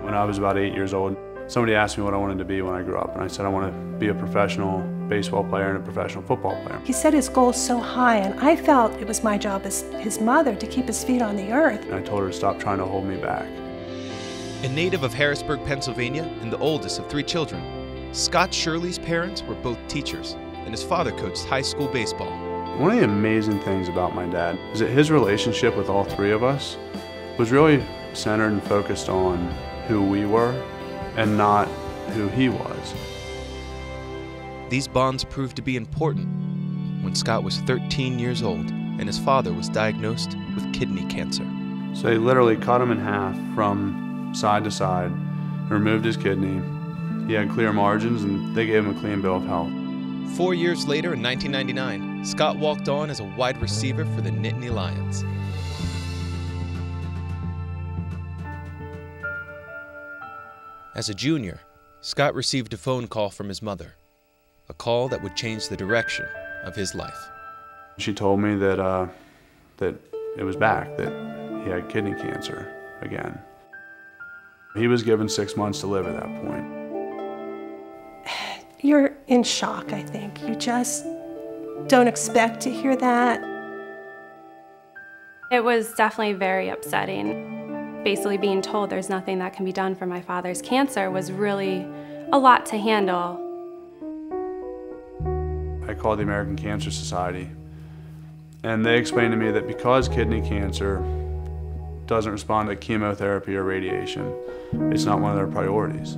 When I was about 8 years old, somebody asked me what I wanted to be when I grew up, and I said I want to be a professional baseball player and a professional football player. He set his goals so high, and I felt it was my job as his mother to keep his feet on the earth. And I told her to stop trying to hold me back. A native of Harrisburg, Pennsylvania, and the oldest of 3 children, Scott Shirley's parents were both teachers, and his father coached high school baseball. One of the amazing things about my dad is that his relationship with all 3 of us was really centered and focused on who we were and not who he was. These bonds proved to be important when Scott was 13 years old and his father was diagnosed with kidney cancer. So they literally cut him in half from side to side, removed his kidney. He had clear margins and they gave him a clean bill of health. 4 years later, in 1999, Scott walked on as a wide receiver for the Nittany Lions. As a junior, Scott received a phone call from his mother, a call that would change the direction of his life. She told me that it was back, that he had kidney cancer again. He was given 6 months to live at that point. You're in shock, I think. You just don't expect to hear that. It was definitely very upsetting. Basically being told there's nothing that can be done for my father's cancer was really a lot to handle. I called the American Cancer Society, and they explained to me that because kidney cancer doesn't respond to chemotherapy or radiation, it's not one of their priorities.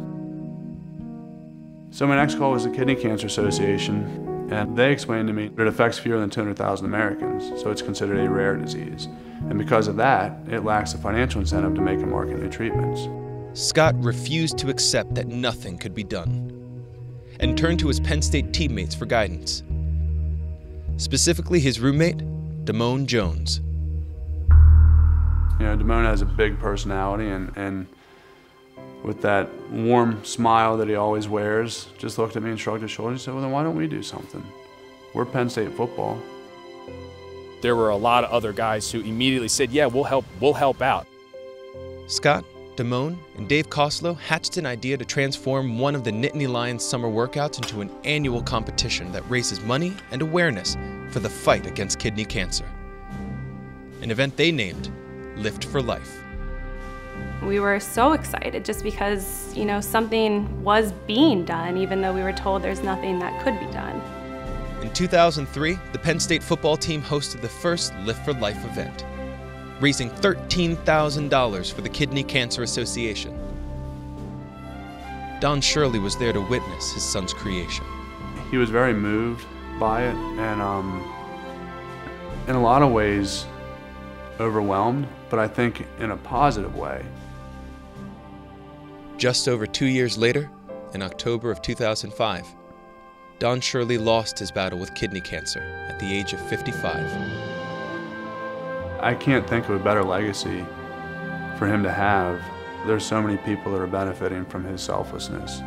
So my next call was the Kidney Cancer Association, and they explained to me that it affects fewer than 200,000 Americans, so it's considered a rare disease. And because of that, it lacks the financial incentive to make and market new treatments. Scott refused to accept that nothing could be done and turned to his Penn State teammates for guidance. Specifically his roommate, Damone Jones. You know, Damone has a big personality, and with that warm smile that he always wears, just looked at me and shrugged his shoulders and said, well, then why don't we do something? We're Penn State football. There were a lot of other guys who immediately said, yeah, we'll help out. Scott, Damone, and Dave Koslow hatched an idea to transform one of the Nittany Lions summer workouts into an annual competition that raises money and awareness for the fight against kidney cancer. An event they named Lift for Life. We were so excited just because, you know, something was being done, even though we were told there's nothing that could be done. In 2003, the Penn State football team hosted the first Lift for Life event, raising $13,000 for the Kidney Cancer Association. Don Shirley was there to witness his son's creation. He was very moved by it, and in a lot of ways overwhelmed, but I think in a positive way. Just over 2 years later, in October of 2005, Don Shirley lost his battle with kidney cancer at the age of 55. I can't think of a better legacy for him to have. There's so many people that are benefiting from his selflessness.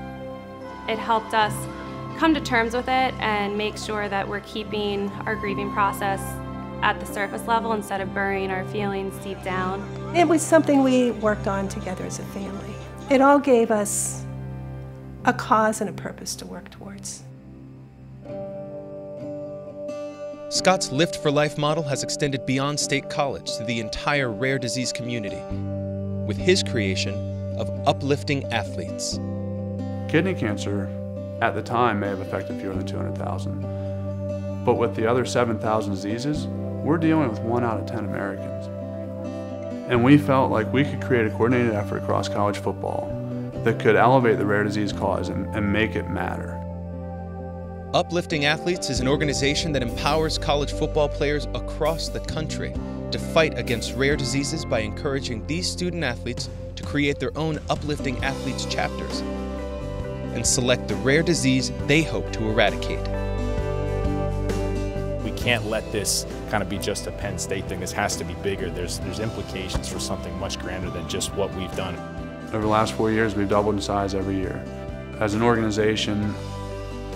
It helped us come to terms with it and make sure that we're keeping our grieving process at the surface level instead of burying our feelings deep down. It was something we worked on together as a family. It all gave us a cause and a purpose to work towards. Scott's Lift for Life model has extended beyond State College to the entire rare disease community, with his creation of Uplifting Athletes. Kidney cancer, at the time, may have affected fewer than 200,000. But with the other 7,000 diseases, we're dealing with 1 out of 10 Americans. And we felt like we could create a coordinated effort across college football that could elevate the rare disease cause and make it matter. Uplifting Athletes is an organization that empowers college football players across the country to fight against rare diseases by encouraging these student athletes to create their own Uplifting Athletes chapters and select the rare disease they hope to eradicate. We can't let this kind of be just a Penn State thing. This has to be bigger. There's implications for something much grander than just what we've done. Over the last 4 years, we've doubled in size every year. As an organization,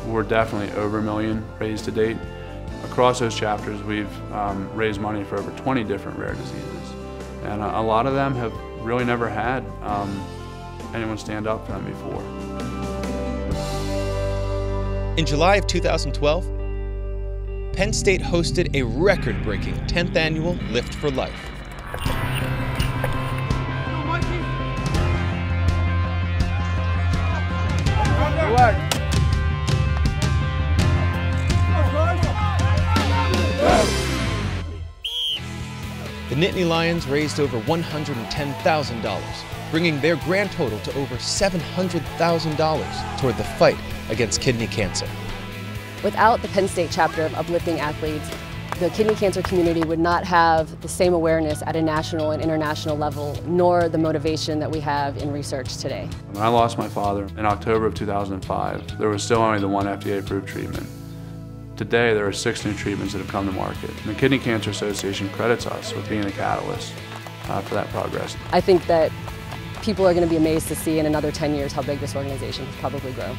we're definitely over $1 million raised to date. Across those chapters, we've raised money for over 20 different rare diseases. And a lot of them have really never had anyone stand up for them before. In July of 2012, Penn State hosted a record-breaking 10th annual Lift for Life. The Nittany Lions raised over $110,000, bringing their grand total to over $700,000 toward the fight against kidney cancer. Without the Penn State chapter of Uplifting Athletes, the kidney cancer community would not have the same awareness at a national and international level, nor the motivation that we have in research today. When I lost my father in October of 2005, there was still only the one FDA-approved treatment. Today, there are 6 new treatments that have come to market. And the Kidney Cancer Association credits us with being a catalyst for that progress. I think that people are going to be amazed to see in another 10 years how big this organization has probably grown.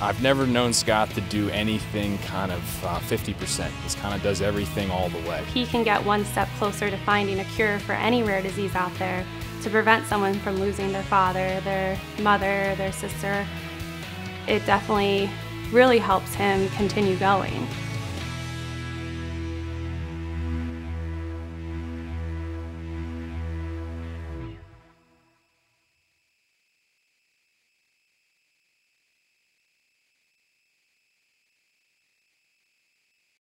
I've never known Scott to do anything kind of 50%. He kind of does everything all the way. He can get one step closer to finding a cure for any rare disease out there to prevent someone from losing their father, their mother, their sister. It definitely really helps him continue going.